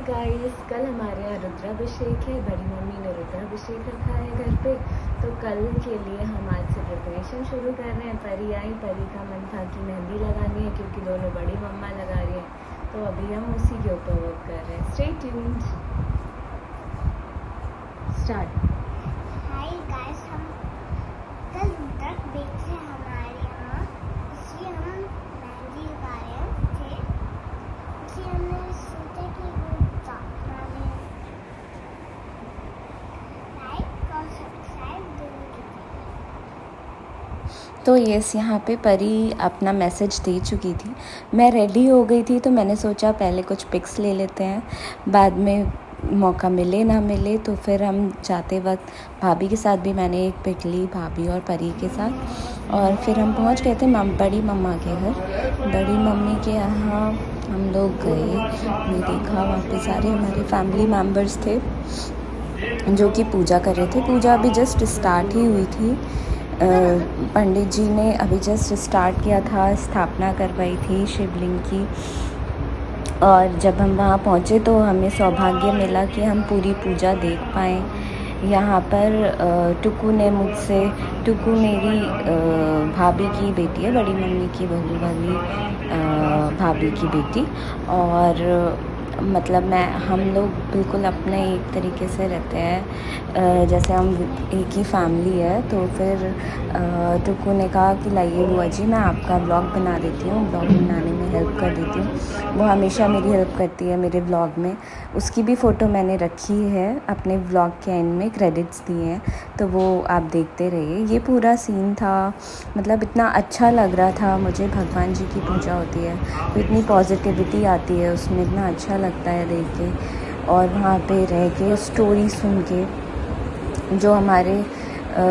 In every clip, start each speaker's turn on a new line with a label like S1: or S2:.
S1: Guys, कल हमारे यहाँ रुद्राभिषेक है। बड़ी मम्मी ने रुद्राभिषेक रखा है घर पे, तो कल के लिए हम आज से प्रिपरेशन शुरू कर रहे हैं। परी आई, परी का मन था कि मेहंदी लगानी है क्योंकि दोनों बड़ी मम्मा लगा रही हैं, तो अभी हम उसी के ऊपर वर्क कर रहे हैं। Stay tuned. Start.
S2: Hi guys, हम कल रुद्राभिषेक है हमारे यहाँ, इसलिए हम मेहंदी लगा रहे थे। इसलिए हमने सोचा कि वो जाना है। लाइक और सब्सक्राइब जरूर कीजिए।
S3: तो यस, यहाँ पे परी अपना मैसेज दे चुकी थी। मैं रेडी हो गई थी, तो मैंने सोचा पहले कुछ पिक्स ले लेते हैं, बाद में मौका मिले ना मिले तो फिर हम जाते वक्त भाभी के साथ भी मैंने एक पिक ली, भाभी और परी के साथ। और फिर हम पहुँच गए थे बड़ी मम्मा के घर। बड़ी मम्मी के यहाँ हम लोग गए, हमने देखा वहाँ पे सारे हमारे फैमिली मेम्बर्स थे जो कि पूजा कर रहे थे। पूजा अभी जस्ट स्टार्ट ही हुई थी। पंडित जी ने अभी जस्ट स्टार्ट किया था, स्थापना करवाई थी शिवलिंग की। और जब हम वहाँ पहुँचे तो हमें सौभाग्य मिला कि हम पूरी पूजा देख पाएँ। यहाँ पर टुकू ने मुझसे, टुकू मेरी भाभी की बेटी है, बड़ी मम्मी की बहू वाली भाभी की बेटी। और मतलब हम लोग बिल्कुल अपने एक तरीके से रहते हैं, जैसे हम एक ही फैमिली है। तो फिर टुकू ने कहा कि लाइए बुआ जी, मैं आपका ब्लॉग बना देती हूँ, ब्लॉग बनाने में हेल्प कर देती हूँ। वो हमेशा मेरी हेल्प करती है मेरे ब्लॉग में। उसकी भी फ़ोटो मैंने रखी है अपने ब्लॉग के एंड में, क्रेडिट्स दिए हैं, तो वो आप देखते रहिए। ये पूरा सीन था, मतलब इतना अच्छा लग रहा था मुझे। भगवान जी की पूजा होती है तो इतनी पॉजिटिविटी आती है उसमें, इतना अच्छा लगता है देख के। और वहाँ पे रह के स्टोरी सुन के, जो हमारे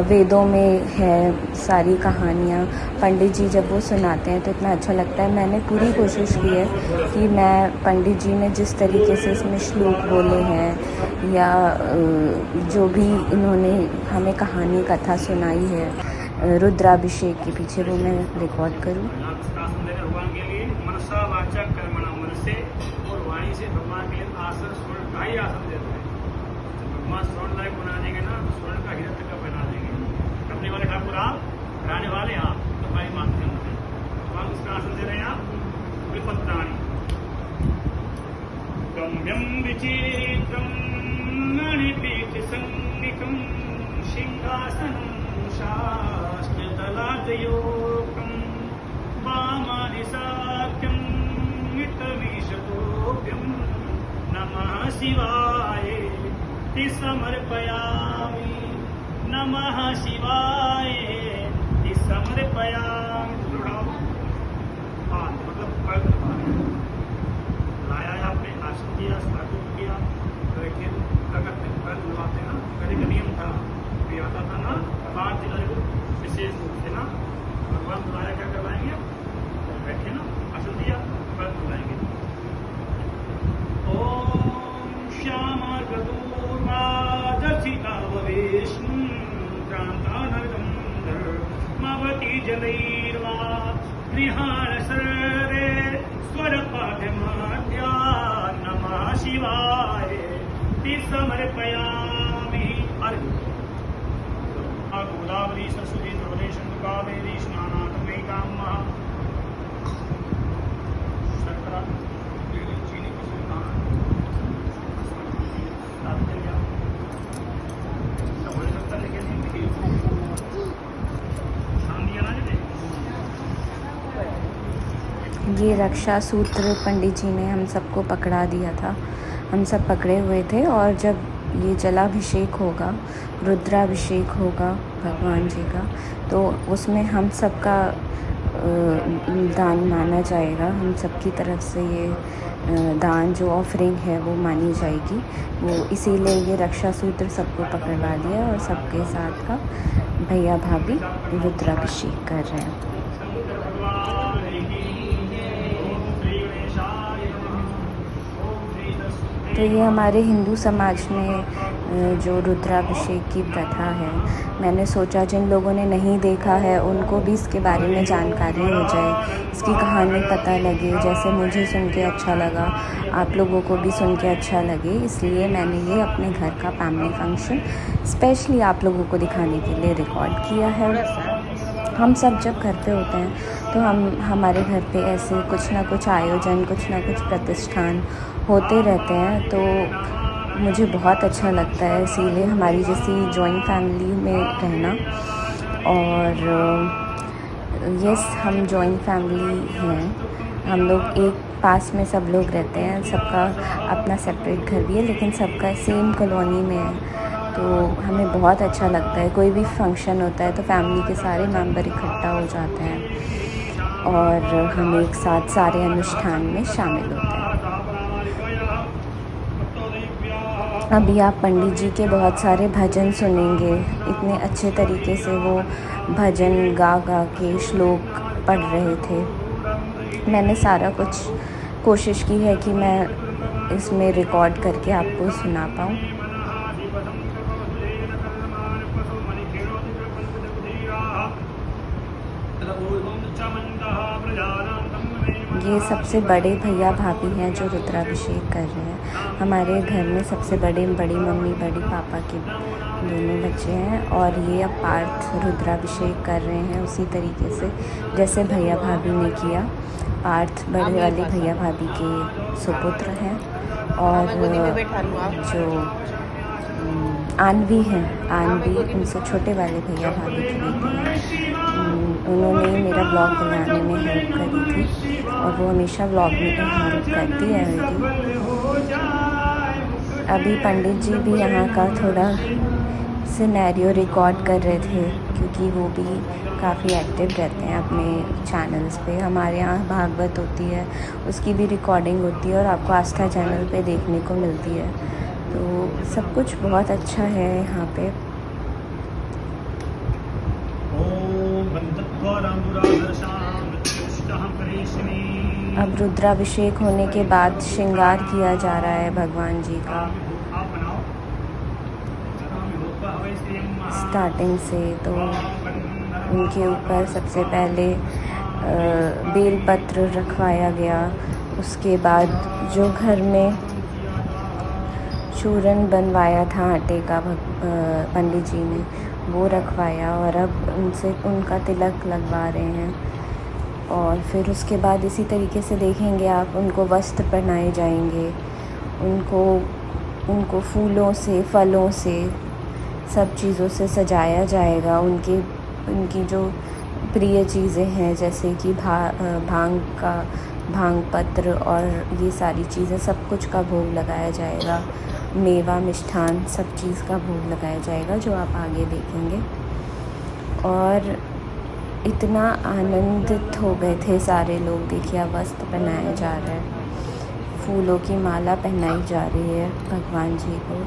S3: वेदों में है सारी कहानियाँ, पंडित जी जब वो सुनाते हैं तो इतना अच्छा लगता है। मैंने पूरी कोशिश की है कि मैं पंडित जी ने जिस तरीके से इसमें श्लोक बोले हैं या जो भी इन्होंने हमें कहानी कथा सुनाई है रुद्राभिषेक के पीछे, वो मैं रिकॉर्ड करूँ।
S4: भगवान के लिए मनसा वाचा कर्मणा, मन से और वाणी से भगवान के लिए आसन, स्वर्ण का ही आसन देते हैं। भगवान स्वर्ण लायक बना देंगे ना, स्वर्ण का हिरण्य का बना देंगे। करने वाले ठाकुर आप, कराने वाले आप, तो भाई मानते हैं। भगवान किसका आसन दे रहे हैं आप? विपत्राणी गम्यम विचित्रम मणिपीठ संनिकम सिंहासनम शास्त्रदलाजयोकम वामादिशाख्यम मितविशतोभ्यम नमः शिवाय ते समर्पयामि, नमः शिवाय ते समर्पयामि। मतलब लाया है आपने, आसन दिया, स्थापित किया, रखे कर लगाते ना, पहले का नियम था, भी आता था ना, 5 दिन विशेष रूप से ना भगवान बुलाया, क्या करवाएंगे? बैठे ना, आसन दिया, पर बुलाएंगे। ओम श्यामा गदूर्वादसिता विष्णु क्रांतानगंधर्मवती जलैर्वा गृहाण सर्वे स्वरपाठमाद्या, नमः शिवाय ते समर्पयामि। गोदावरी सरस्वती नर्मदे सिंधु कावेरी स्नानार्थमयी कामः। शर्करा चीनी की सुविधा
S3: ये रक्षा सूत्र पंडित जी ने हम सबको पकड़ा दिया था, हम सब पकड़े हुए थे। और जब ये जलाभिषेक होगा, रुद्राभिषेक होगा भगवान जी का, तो उसमें हम सबका दान माना जाएगा। हम सबकी तरफ से ये दान जो ऑफरिंग है वो मानी जाएगी। वो इसीलिए ये रक्षा सूत्र सबको पकड़वा दिया और सबके साथ का भैया भाभी रुद्राभिषेक कर रहे हैं। तो ये हमारे हिंदू समाज में जो रुद्राभिषेक की प्रथा है। मैंने सोचा जिन लोगों ने नहीं देखा है उनको भी इसके बारे में जानकारी हो जाए, इसकी कहानी पता लगे। जैसे मुझे सुन के अच्छा लगा, आप लोगों को भी सुन के अच्छा लगे, इसलिए मैंने ये अपने घर का फैमिली फंक्शन स्पेशली आप लोगों को दिखाने के लिए रिकॉर्ड किया है। हम सब जब घर पे होते हैं तो हमारे घर पे ऐसे कुछ ना कुछ आयोजन, कुछ ना कुछ प्रतिष्ठान होते रहते हैं, तो मुझे बहुत अच्छा लगता है। इसीलिए हमारी जैसी जॉइंट फैमिली में रहना, और यस हम जॉइंट फैमिली हैं। हम लोग एक पास में सब लोग रहते हैं, सबका अपना सेपरेट घर भी है लेकिन सबका सेम कॉलोनी में है, तो हमें बहुत अच्छा लगता है। कोई भी फंक्शन होता है तो फैमिली के सारे मेंबर इकट्ठा हो जाते हैं और हम एक साथ सारे अनुष्ठान में शामिल होते हैं। अभी आप पंडित जी के बहुत सारे भजन सुनेंगे, इतने अच्छे तरीके से वो भजन गा गा के श्लोक पढ़ रहे थे। मैंने सारा कुछ कोशिश की है कि मैं इसमें रिकॉर्ड करके आपको सुना पाऊँ। ये सबसे बड़े भैया भाभी हैं जो रुद्राभिषेक कर रहे हैं। हमारे घर में सबसे बड़ी मम्मी बड़ी पापा के दोनों बच्चे हैं, और ये अब पार्थ रुद्राभिषेक कर रहे हैं उसी तरीके से जैसे भैया भाभी ने किया। पार्थ बड़े वाले भैया भाभी के सुपुत्र हैं, और जो आनवी हैं, आनवी उनसे छोटे वाले भैया भाभी की बेटी हैं। उन्होंने मेरा ब्लॉग बनाने में हेल्प करी थी और वो हमेशा ब्लॉग में हेल्प करती है मेरी। अभी पंडित जी भी यहाँ का थोड़ा सिनेरियो रिकॉर्ड कर रहे थे, क्योंकि वो भी काफ़ी एक्टिव रहते हैं अपने चैनल्स पे। हमारे यहाँ भागवत होती है, उसकी भी रिकॉर्डिंग होती है और आपको आस्था चैनल पे देखने को मिलती है, तो सब कुछ बहुत अच्छा है यहाँ पे। अब रुद्राभिषेक होने के बाद श्रृंगार किया जा रहा है भगवान जी का। स्टार्टिंग से तो उनके ऊपर सबसे पहले बेलपत्र रखवाया गया, उसके बाद जो घर में चूरन बनवाया था आटे का पंडित जी ने वो रखवाया, और अब उनका तिलक लगवा रहे हैं। और फिर उसके बाद इसी तरीके से देखेंगे आप, उनको वस्त्र पहनाए जाएंगे, उनको फूलों से, फलों से, सब चीज़ों से सजाया जाएगा। उनकी जो प्रिय चीज़ें हैं जैसे कि भांग पत्र और ये सारी चीज़ें, सब कुछ का भोग लगाया जाएगा। मेवा मिष्ठान सब चीज़ का भोग लगाया जाएगा, जो आप आगे देखेंगे। और इतना आनंदित हो गए थे सारे लोग। देखिए वस्त्र पहनाया जा रहा है, फूलों की माला पहनाई जा रही है भगवान जी को।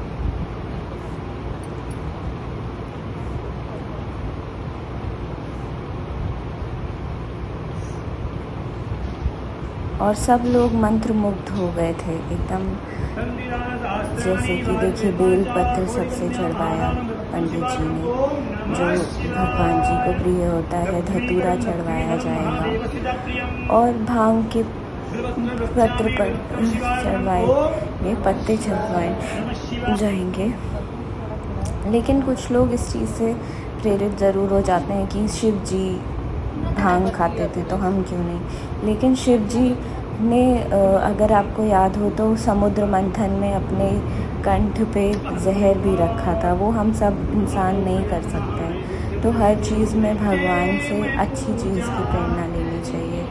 S3: और सब लोग मंत्रमुग्ध हो गए थे एकदम। जैसे कि देखिए बेल पत्र सबसे चढ़वाया पंडित जी ने, जो भगवान जी को प्रिय होता है। धतूरा चढ़वाया जाएगा और भांग के पत्र पर चढ़वाए, पत्ते चढ़वाए जाएंगे। लेकिन कुछ लोग इस चीज़ से प्रेरित ज़रूर हो जाते हैं कि शिव जी भांग खाते थे तो हम क्यों नहीं। लेकिन शिव जी ने अगर आपको याद हो तो समुद्र मंथन में अपने कंठ पे जहर भी रखा था, वो हम सब इंसान नहीं कर सकते हैं। तो हर चीज़ में भगवान से अच्छी चीज़ की प्रेरणा लेनी चाहिए।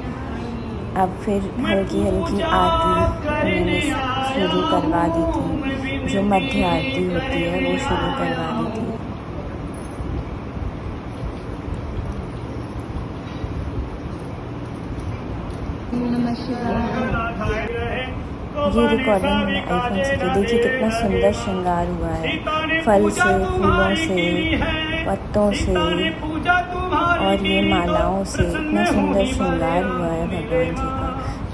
S3: अब फिर हल्की हल्की आरती उन्होंने शुरू करवा दी थी, जो मध्य आरती होती है वो शुरू करवा दी थी। ये रिकॉर्डिंग मैंने आईफोन से की। देखिए कितना सुंदर श्रृंगार हुआ है, फल से, फूलों से, पत्तों से और ये मालाओं से इतना सुंदर श्रृंगार हुआ है भगवान जी का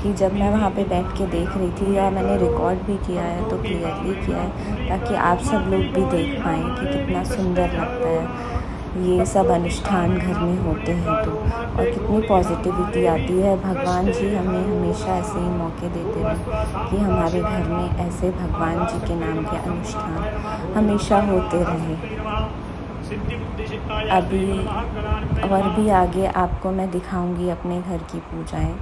S3: कि जब मैं वहाँ पे बैठ के देख रही थी, या मैंने रिकॉर्ड भी किया है तो क्लियरली किया है ताकि आप सब लोग भी देख पाएँ कि कितना सुंदर लगता है ये सब अनुष्ठान घर में होते हैं तो, और कितनी पॉजिटिविटी आती है। भगवान जी हमें हमेशा ऐसे ही मौके देते रहे कि हमारे घर में ऐसे भगवान जी के नाम के अनुष्ठान हमेशा होते रहे। अभी और भी आगे आपको मैं दिखाऊंगी अपने घर की पूजाएं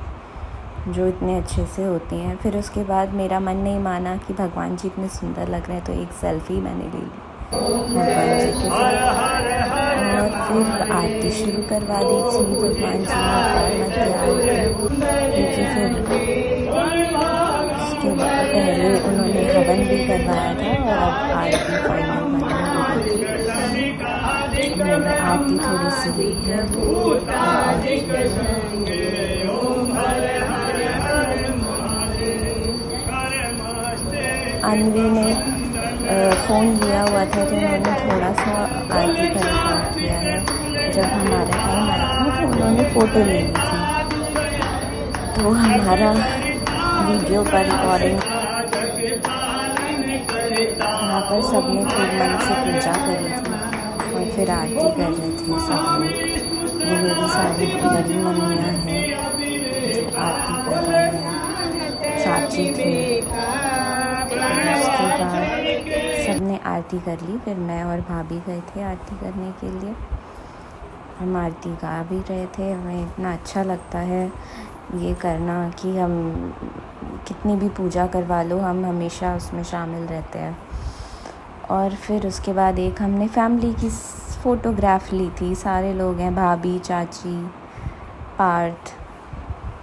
S3: जो इतने अच्छे से होती हैं। फिर उसके बाद मेरा मन नहीं माना कि भगवान जी इतने सुंदर लग रहे हैं तो एक सेल्फ़ी मैंने ले ली भगवान जी के साथ, और फिर आरती शुरू करवा दी थी भगवान जी ने क्योंकि फिर उसके बाद पहले उन्होंने हवन भी करवाया था और अब आरती फाइनल बनी हुई थी। मैंने आरती थोड़ी सी ली है। अन्वी ने फ़ोन लिया हुआ था तो उन्होंने थोड़ा सा आरती का रिकॉर्ड किया है। जब हमारा टाइम आया था तो उन्होंने फ़ोटो ले ली थी, तो हमारा वीडियो का रिकॉर्डिंग यहाँ पर सबने खूब मन से पूजा करी थी और फिर आरती कर रहे थे सब लोग। ये मेरी सारी बड़ी मम्मियाँ हैं जो आरती कर रही हैं, चाची थी। उसके बाद सबने आरती कर ली, फिर मैं और भाभी गए थे आरती करने के लिए। हम आरती गा भी रहे थे। हमें इतना अच्छा लगता है ये करना कि हम कितनी भी पूजा करवा लो, हम हमेशा उसमें शामिल रहते हैं। और फिर उसके बाद एक हमने फैमिली की फ़ोटोग्राफ ली थी। सारे लोग हैं, भाभी, चाची, पार्थ,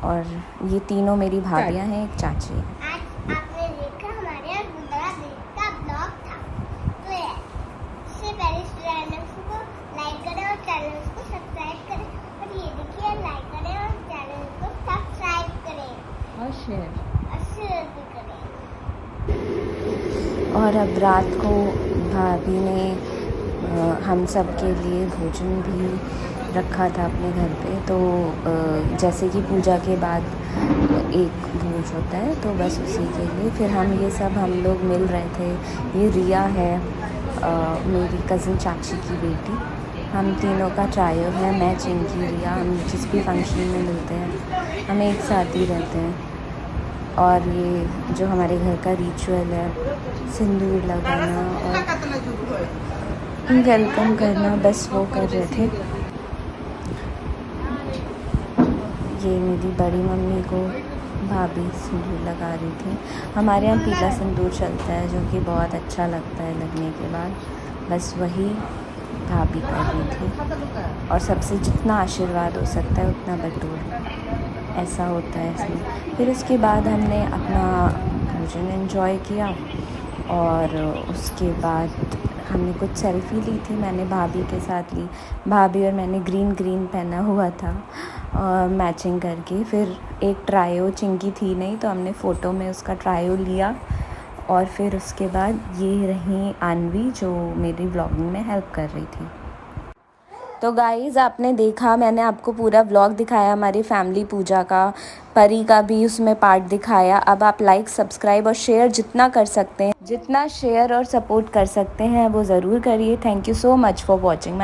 S3: और ये तीनों मेरी भाभियाँ हैं, एक चाची है।
S2: आपने देखा हमारे यहाँ गुंदरा बीच का ब्लॉग था, तो इससे पहले चैनल को लाइक करें और चैनल को सब्सक्राइब करें, और ये देखिए लाइक करें और चैनल को सब्सक्राइब करें और शेयर भी करें।
S3: और अब रात को भाभी ने हम सब के लिए भोजन भी रखा था अपने घर पे। तो जैसे कि पूजा के बाद एक भोज होता है तो बस उसी के लिए फिर हम लोग मिल रहे थे। ये रिया है, मेरी कज़न चाची की बेटी। हम तीनों का ट्रायो है, मैं, चिंकी, रिया। हम जिस भी फंक्शन में मिलते हैं हम एक साथ ही रहते हैं। और ये जो हमारे घर का रिचुअल है, सिंदूर लगाना और वेलकम करना, बस वो कर रहे थे। ये मेरी बड़ी मम्मी को भाभी सिंदूर लगा रही थी। हमारे यहाँ पीला सिंदूर चलता है जो कि बहुत अच्छा लगता है लगने के बाद, बस वही भाभी कर रही थी। और सबसे जितना आशीर्वाद हो सकता है उतना बटोर, ऐसा होता है इसमें। फिर उसके बाद हमने अपना भोजन एंजॉय किया और उसके बाद हमने कुछ सेल्फ़ी ली थी। मैंने भाभी के साथ ली, भाभी और मैंने ग्रीन पहना हुआ था मैचिंग करके। फिर एक ट्रायो, चिंकी थी नहीं तो हमने फ़ोटो में उसका ट्रायो लिया। और फिर उसके बाद ये रही अन्वी जो मेरी व्लॉगिंग में हेल्प कर रही थी। तो गाइज़ आपने देखा, मैंने आपको पूरा व्लॉग दिखाया हमारी फैमिली पूजा का, परी का भी उसमें पार्ट दिखाया। अब आप लाइक, सब्सक्राइब और शेयर जितना कर सकते हैं, जितना शेयर और सपोर्ट कर सकते हैं वो ज़रूर करिए। Thank you so much for watching my